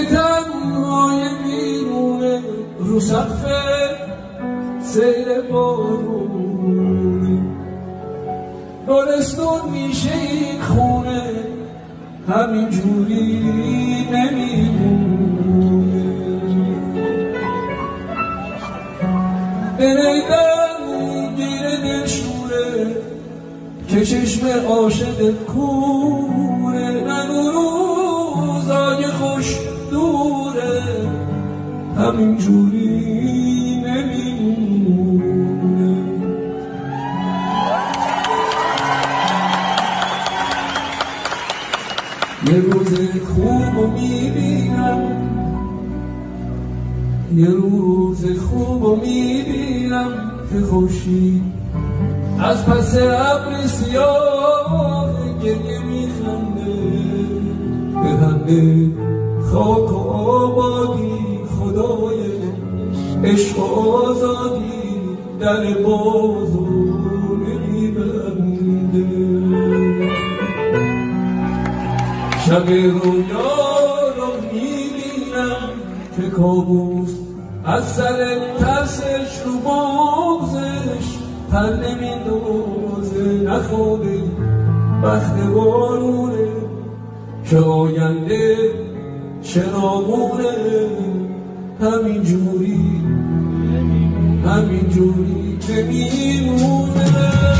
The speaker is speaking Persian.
تنهای بیرونه رو سقف سیر بارونه بارستون میشه این خونه همین جوری نمیمونه بریدن گیره دلشوره که چشم عاشق کوره نگو روزای خوش دوره همین جوری نمیمونه یه روز خوبو میبینم یه روز خوبو میبینم که خورشید از پس ابر سیاه گریه میخنده به همه خاک و آبادی خدای عشق و آزادی در بازو نمیبنده شب رویا رو میبینم که کابوس از سر ترسش رو بغزش پر نمیندازه نخوابه بخت بارونه که آینده چراغونه همین جوری که میمونه